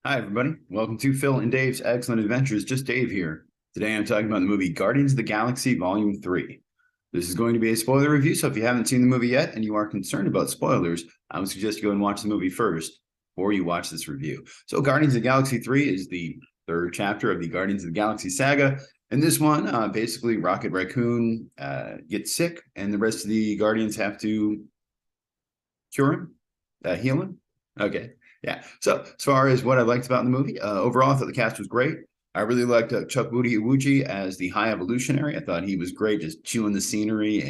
Hi, everybody. Welcome to Phil and Dave's Excellent Adventures. Just Dave here. Today I'm talking about the movie Guardians of the Galaxy Volume 3. This is going to be a spoiler review, so if you haven't seen the movie yet and you are concerned about spoilers, I would suggest you go and watch the movie first before you watch this review. So Guardians of the Galaxy 3 is the third chapter of the Guardians of the Galaxy saga. In this one, basically Rocket Raccoon gets sick and the rest of the Guardians have to cure him, heal him. Okay. Yeah. So as far as what I liked about the movie, overall, I thought the cast was great. I really liked Chukwudi Iwuji as the High Evolutionary. I thought he was great, just chewing the scenery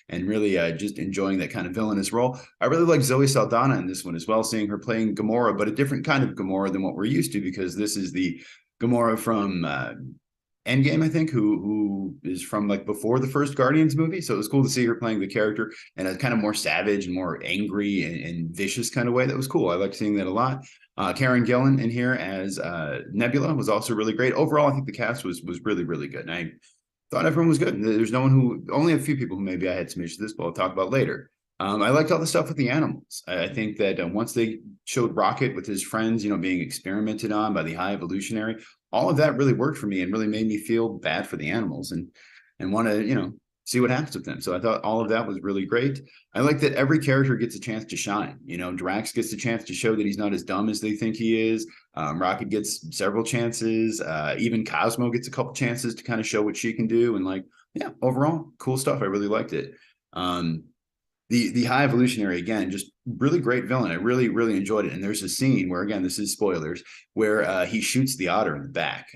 and really just enjoying that kind of villainous role. I really liked Zoe Saldana in this one as well, seeing her playing Gamora, but a different kind of Gamora than what we're used to, because this is the Gamora from Endgame, I think, who is from like before the first Guardians movie. So it was cool to see her playing the character in a kind of more savage and more angry and vicious kind of way. That was cool. I liked seeing that a lot. Karen Gillan in here as Nebula was also really great. Overall, I think the cast was really, really good. And I thought everyone was good. There's no one only a few people who maybe I had some issues with this, but I'll talk about later. I liked all the stuff with the animals. I think that once they showed Rocket with his friends, being experimented on by the High Evolutionary, all of that really worked for me and really made me feel bad for the animals and want to, see what happens with them. So I thought all of that was really great. I like that every character gets a chance to shine. Drax gets a chance to show that he's not as dumb as they think he is. Rocket gets several chances. Even Cosmo gets a couple chances to kind of show what she can do. And overall, cool stuff. I really liked it. The High Evolutionary, again, just really great villain. I really, really enjoyed it. And there's a scene where, again, this is spoilers, where he shoots the otter in the back,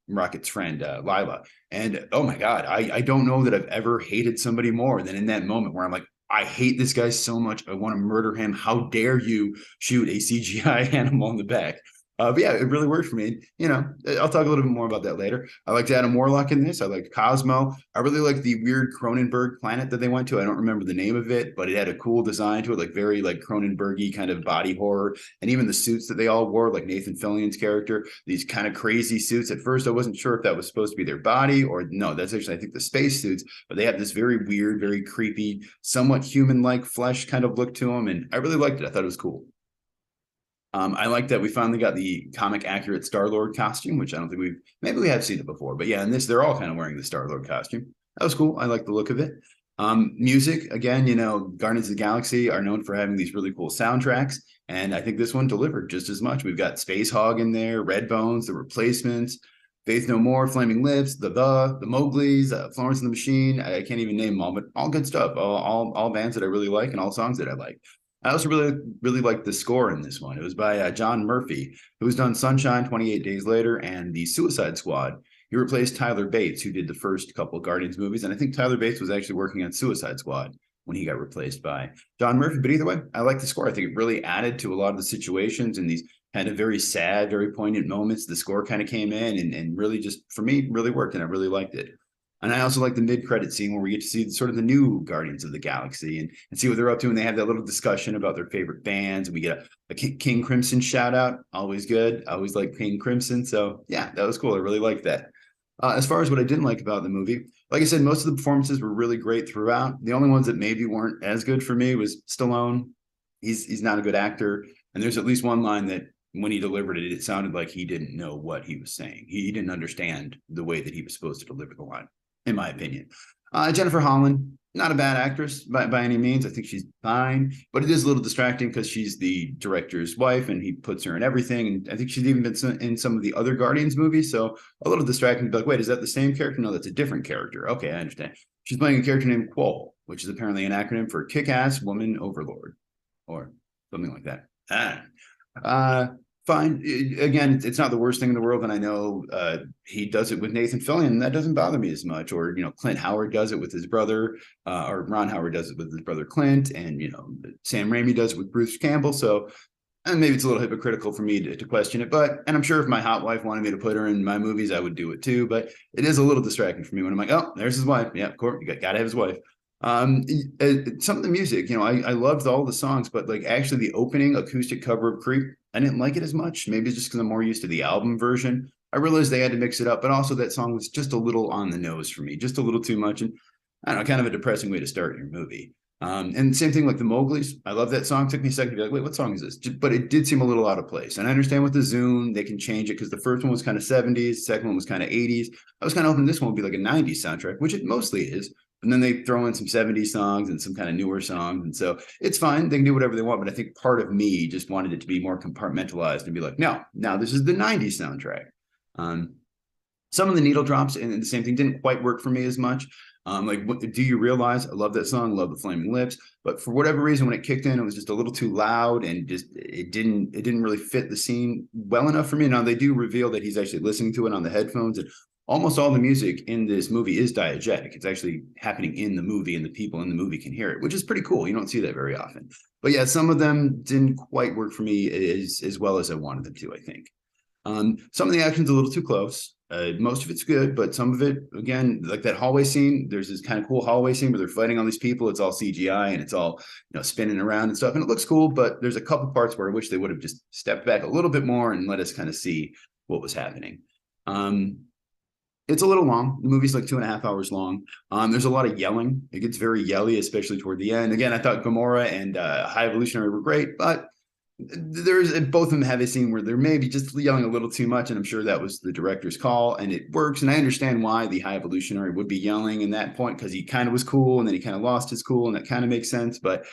Rocket's friend, Lila. And oh my God, I don't know that I've ever hated somebody more than in that moment where I'm like, I hate this guy so much. I want to murder him. How dare you shoot a CGI animal in the back? But yeah, it really worked for me. I'll talk a little bit more about that later. I liked Adam Warlock in this. I liked Cosmo. I really liked the weird Cronenberg planet that they went to. I don't remember the name of it, but it had a cool design to it, like very like Cronenbergy kind of body horror. And even the suits that they all wore, like Nathan Fillion's character, these kind of crazy suits. At first, I wasn't sure if that was supposed to be their body or no, that's actually, I think, the space suits, but they have this very weird, very creepy, somewhat human-like flesh kind of look to them. And I really liked it. I thought it was cool. I like that we finally got the comic accurate Star-Lord costume, which I don't think maybe we have seen it before, but yeah, in this, they're all kind of wearing the Star-Lord costume. That was cool. I like the look of it. Music, again, Guardians of the Galaxy are known for having these really cool soundtracks, and I think this one delivered just as much. We've got Space Hog in there, Red Bones, The Replacements, Faith No More, Flaming Lips, the Mowgli's, Florence and the Machine. I can't even name them all, but all good stuff. All bands that I really like and all songs that I like. I also really, really liked the score in this one. It was by John Murphy, who's done Sunshine, 28 Days Later, and The Suicide Squad. He replaced Tyler Bates, who did the first couple of Guardians movies. And I think Tyler Bates was actually working on Suicide Squad when he got replaced by John Murphy. But either way, I like the score. I think it really added to a lot of the situations and these kind of very sad, very poignant moments. The score kind of came in and really just, for me, really worked, and I really liked it. And I also like the mid-credit scene where we get to see sort of the new Guardians of the Galaxy and see what they're up to. And they have that little discussion about their favorite bands. And we get a King Crimson shout out. Always good. I always like King Crimson. So yeah, that was cool. I really liked that. As far as what I didn't like about the movie, like I said, most of the performances were really great throughout. The only ones that maybe weren't as good for me was Stallone. He's not a good actor. And there's at least one line that when he delivered it, it sounded like he didn't know what he was saying. He didn't understand the way that he was supposed to deliver the line, in my opinion. Jennifer Holland, not a bad actress by any means. I think she's fine, but it is a little distracting because she's the director's wife and he puts her in everything. And I think she's even been in some of the other Guardians movies. So a little distracting to be like, wait, is that the same character? No, that's a different character. Okay, I understand. She's playing a character named Quol, which is apparently an acronym for Kick-Ass Woman Overlord or something like that. Fine. Again, it's not the worst thing in the world. And I know he does it with Nathan Fillion, and that doesn't bother me as much. Or, Clint Howard does it with his brother, or Ron Howard does it with his brother Clint, and, Sam Raimi does it with Bruce Campbell. So and maybe it's a little hypocritical for me to question it, and I'm sure if my hot wife wanted me to put her in my movies, I would do it too. But it is a little distracting for me when I'm like, oh, there's his wife. Yeah, of course, you got to have his wife. Some of the music, I loved all the songs, but like actually the opening acoustic cover of Creep, I didn't like it as much. Maybe it's just because I'm more used to the album version. I realized they had to mix it up, but also that song was just a little on the nose for me, just a little too much. And I don't know, kind of a depressing way to start your movie. And same thing like the Mowgli's. I love that song. Took me a second to be like, wait, what song is this? But it did seem a little out of place. And I understand with the Zune, they can change it because the first one was kind of 70s, second one was kind of 80s. I was kind of hoping this one would be like a 90s soundtrack, which it mostly is. And then they throw in some 70s songs and some kind of newer songs. And so it's fine. They can do whatever they want. But I think part of me just wanted it to be more compartmentalized and be like, no, now this is the 90s soundtrack. Some of the needle drops and the same thing didn't quite work for me as much. Like, what do you realize? I love that song, love the Flaming Lips, but for whatever reason, when it kicked in, it was just a little too loud and just it didn't really fit the scene well enough for me. Now they do reveal that he's actually listening to it on the headphones, and almost all the music in this movie is diegetic. It's actually happening in the movie, and the people in the movie can hear it, which is pretty cool. You don't see that very often. But yeah, some of them didn't quite work for me as well as I wanted them to, I think. Some of the action's a little too close. Most of it's good, but some of it, again, like that hallway scene, there's this kind of cool hallway scene where they're fighting all these people. It's all CGI and it's all, spinning around and stuff. And it looks cool, but there's a couple parts where I wish they would have just stepped back a little bit more and let us kind of see what was happening. It's a little long. The movie's like 2.5 hours long. There's a lot of yelling. It gets very yelly, especially toward the end. Again, I thought Gamora and High Evolutionary were great, but there's both of them have a scene where they're maybe just yelling a little too much, and I'm sure that was the director's call, and it works. And I understand why the High Evolutionary would be yelling in that point, because he kind of was cool, and then he kind of lost his cool, and that kind of makes sense. But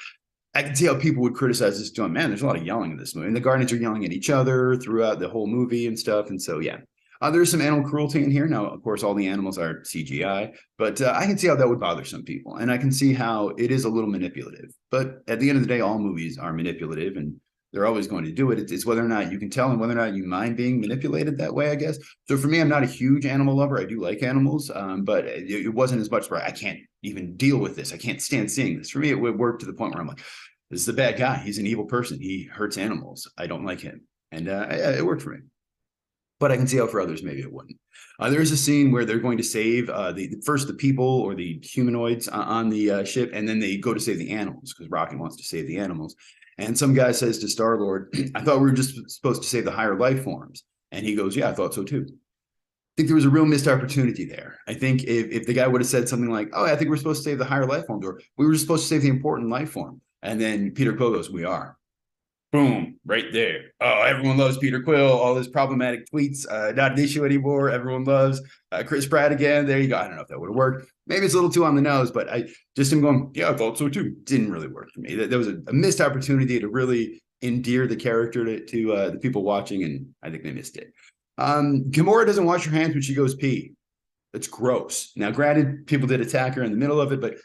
I can see how people would criticize this, going, man, there's a lot of yelling in this movie, and the Guardians are yelling at each other throughout the whole movie and stuff. And so, yeah. There's some animal cruelty in here. Now, of course, all the animals are CGI, but I can see how that would bother some people. And I can see how it is a little manipulative. But at the end of the day, all movies are manipulative, and they're always going to do it. It's whether or not you can tell and whether or not you mind being manipulated that way, I guess. So for me, I'm not a huge animal lover. I do like animals, but it wasn't as much where I can't even deal with this. I can't stand seeing this. For me, it worked to the point where I'm like, this is the bad guy. He's an evil person. He hurts animals. I don't like him. And it worked for me. But I can see how for others, maybe it wouldn't. There's a scene where they're going to save first the people or the humanoids on the ship, and then they go to save the animals because Rocket wants to save the animals. And some guy says to Star-Lord, I thought we were just supposed to save the higher life forms. And he goes, yeah, I thought so too. I think there was a real missed opportunity there. I think if the guy would have said something like, oh, I think we're supposed to save the higher life forms, or we were just supposed to save the important life form. And then Peter Quill goes, we are. Boom, right there. Oh, everyone loves Peter Quill. All his problematic tweets, not an issue anymore. Everyone loves Chris Pratt again. There you go. I don't know if that would have worked. Maybe it's a little too on the nose, but I just him going, yeah, I thought so too. Didn't really work for me. There was a missed opportunity to really endear the character to the people watching, and I think they missed it. Gamora doesn't wash her hands when she goes pee. That's gross. Now, granted, people did attack her in the middle of it, but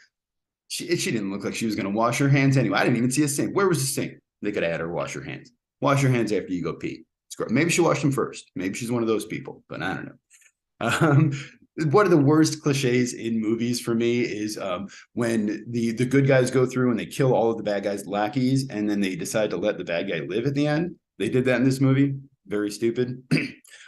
she didn't look like she was going to wash her hands anyway. I didn't even see a sink. Where was the sink? They could have had her wash her hands. Wash your hands after you go pee. Maybe she washed them first. Maybe she's one of those people, but I don't know. One of the worst cliches in movies for me is when the good guys go through and they kill all of the bad guys' lackeys, and then they decide to let the bad guy live at the end. They did that in this movie. Very stupid.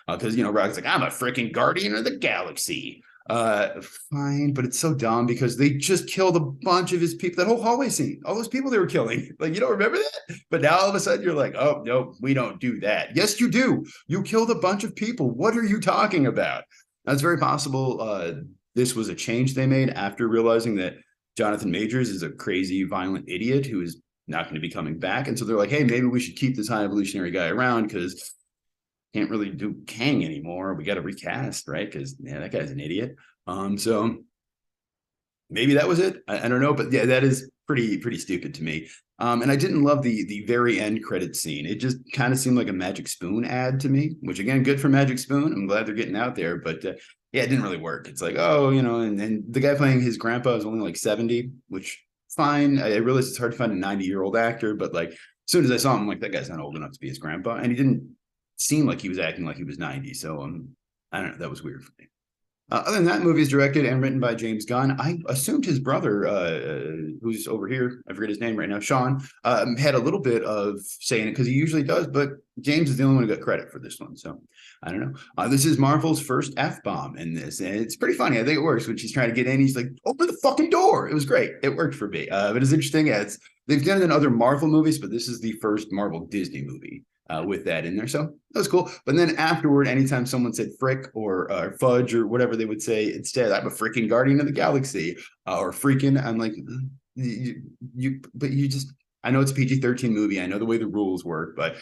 Because, Rocket's like, I'm a freaking guardian of the galaxy. Fine, but it's so dumb because they just killed a bunch of his people. That whole hallway scene, all those people they were killing, like, you don't remember that? But now all of a sudden you're like, oh no, we don't do that. Yes, you do. You killed a bunch of people. What are you talking about? Now, it's very possible this was a change they made after realizing that Jonathan Majors is a crazy, violent idiot who is not going to be coming back. And so they're like, hey, maybe we should keep this High Evolutionary guy around because can't really do Kang anymore. We got to recast, right? Because that guy's an idiot. So maybe that was it. I don't know, but yeah, that is pretty stupid to me. And I didn't love the very end credit scene. It just kind of seemed like a Magic Spoon ad to me, which again, good for Magic Spoon. I'm glad they're getting out there, but yeah, it didn't really work. It's like, oh, and the guy playing his grandpa is only like 70, which fine. I realize it's hard to find a 90-year-old actor, but like as soon as I saw him, I'm like, that guy's not old enough to be his grandpa, and he didn't seemed like he was acting like he was 90. So I don't know. That was weird for me. Other than that, movie is directed and written by James Gunn. I assumed his brother, who's over here, I forget his name right now, Sean, had a little bit of say in it because he usually does, but James is the only one who got credit for this one. So I don't know. This is Marvel's first F-bomb in this, and it's pretty funny. I think it works when she's trying to get in. He's like, open the fucking door. It was great. It worked for me. But it's interesting. Yeah, they've done it in other Marvel movies, but this is the first Marvel Disney movie with that in there. So that was cool. But then afterward, anytime someone said frick or fudge or whatever they would say instead, I'm a freaking guardian of the galaxy or freaking, I'm like, but you just, I know it's a PG-13 movie. I know the way the rules work, but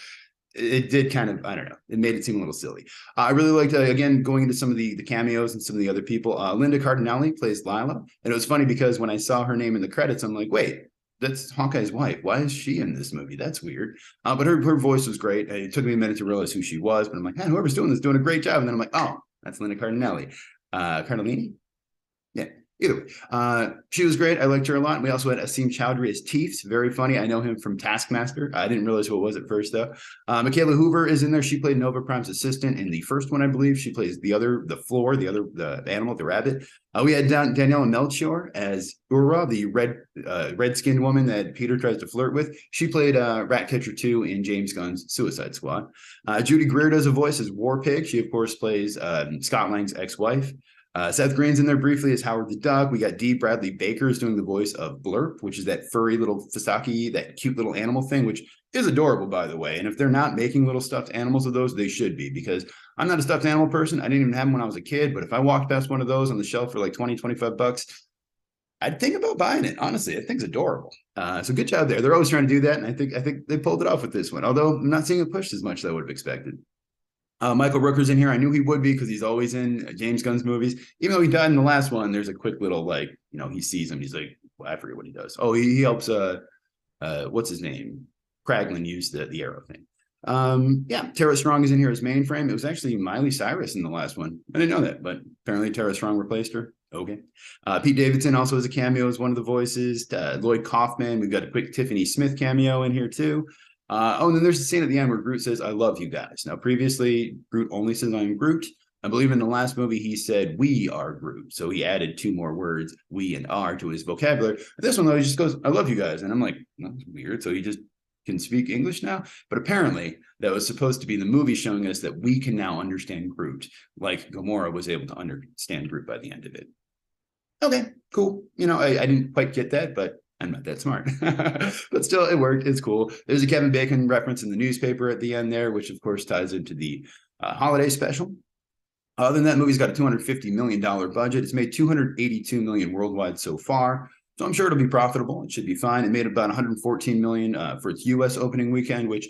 it did kind of, I don't know, it made it seem a little silly. I really liked, again, going into some of the cameos and some of the other people. Linda Cardinelli plays Lila. And it was funny because when I saw her name in the credits, I'm like, wait, that's Hawkeye's wife. Why is she in this movie? That's weird. But her voice was great. It took me a minute to realize who she was, but I'm like, man, whoever's doing this is doing a great job. And then I'm like, oh, that's Linda Cardinelli. Cardellini? Yeah. Either way, she was great. I liked her a lot. We also had Asim Chowdhury as Teefs. Very funny. I know him from Taskmaster. I didn't realize who it was at first, though. Michaela Hoover is in there. She played Nova Prime's assistant in the first one, I believe. She plays the animal, the rabbit. We had Daniela Melchior as Ura, the red-skinned woman that Peter tries to flirt with. She played Ratcatcher 2 in James Gunn's Suicide Squad. Judy Greer does a voice as War Pig. She, of course, plays Scott Lang's ex-wife. Seth Green's in there briefly as Howard the Duck. We got Dee Bradley Baker's doing the voice of Blurp, which is that furry little Fisaki, that cute little animal thing, which is adorable, by the way. And if they're not making little stuffed animals of those, they should be, because I'm not a stuffed animal person. I didn't even have them when I was a kid, but if I walked past one of those on the shelf for like 20, 25 bucks, I'd think about buying it. Honestly, I think it's adorable. So good job there. They're always trying to do that, and I think they pulled it off with this one, although I'm not seeing it pushed as much as I would have expected. Michael Rooker's in here. I knew he would be because he's always in James Gunn's movies. Even though he died in the last one, there's a quick little, like, he sees him. He's like, well, I forget what he does. Oh, he helps, what's his name? Kraglin use the arrow thing. Yeah, Tara Strong is in here as Mainframe. It was actually Miley Cyrus in the last one. I didn't know that, but apparently Tara Strong replaced her. Okay. Pete Davidson also has a cameo as one of the voices. Lloyd Kaufman. We've got a quick Tiffany Smith cameo in here, too. And then there's a scene at the end where Groot says, I love you guys. Now, previously, Groot only says I'm Groot. I believe in the last movie, he said, we are Groot. So he added 2 more words, we and are, to his vocabulary. But this one, though, he just goes, I love you guys. And I'm like, that's weird. So he just can speak English now? But apparently, that was supposed to be the movie showing us that we can now understand Groot, like Gamora was able to understand Groot by the end of it. Okay, cool. I didn't quite get that, but I'm not that smart, but still, it worked. It's cool. There's a Kevin Bacon reference in the newspaper at the end there, which of course ties into the holiday special. Other than that, movie's got a $250 million budget. It's made $282 million worldwide so far, so I'm sure it'll be profitable. It should be fine. It made about $114 million for its U.S. opening weekend, which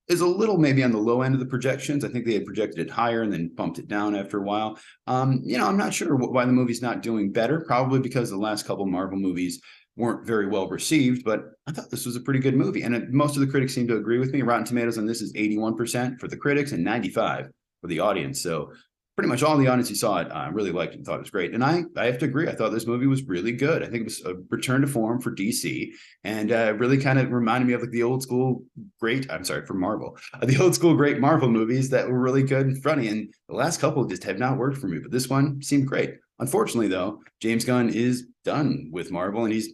is a little maybe on the low end of the projections. I think they had projected it higher and then bumped it down after a while. I'm not sure why the movie's not doing better. Probably because the last couple Marvel movies weren't very well received, but I thought this was a pretty good movie. And most of the critics seem to agree with me. Rotten Tomatoes on this is 81% for the critics and 95% for the audience. So pretty much all the audience who saw it really liked it and thought it was great. And I have to agree. I thought this movie was really good. I think it was a return to form for DC and really kind of reminded me of like the old school for Marvel, the old school great Marvel movies that were really good and funny. And the last couple just have not worked for me, but this one seemed great. Unfortunately, though, James Gunn is done with Marvel and he's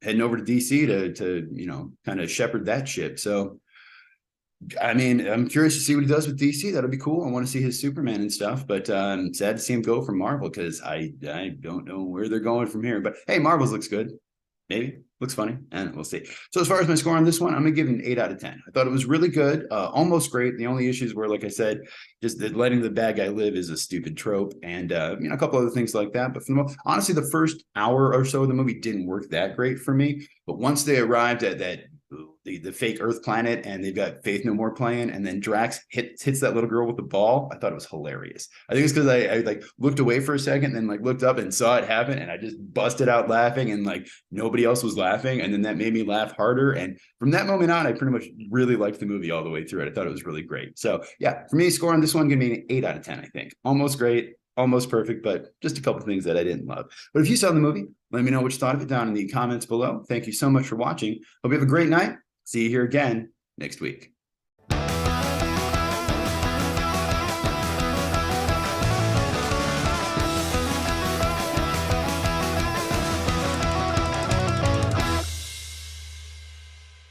heading over to DC to kind of shepherd that ship. So, I mean, I'm curious to see what he does with DC. That'll be cool. I want to see his Superman and stuff, but sad to see him go from Marvel because I don't know where they're going from here. But hey, Marvel's looks good. Maybe looks funny, and we'll see. So as far as my score on this one, I'm gonna give it an 8 out of 10. I thought it was really good, almost great. The only issues were, like I said, just that letting the bad guy live is a stupid trope, and a couple other things like that. But honestly, the first hour or so of the movie didn't work that great for me. But once they arrived at that the fake Earth planet and they've got Faith No More playing, and then Drax hits that little girl with the ball, I thought it was hilarious. I think it's because I like looked away for a second, then like looked up and saw it happen, and I just busted out laughing, and like nobody else was laughing, and then that made me laugh harder. And from that moment on, I pretty much really liked the movie all the way through it. I thought it was really great. So yeah, for me, score on this one, give me an 8 out of 10. I think almost great, almost perfect, but just a couple things that I didn't love. But if you saw the movie, let me know what you thought of it down in the comments below. Thank you so much for watching. Hope you have a great night. See you here again next week.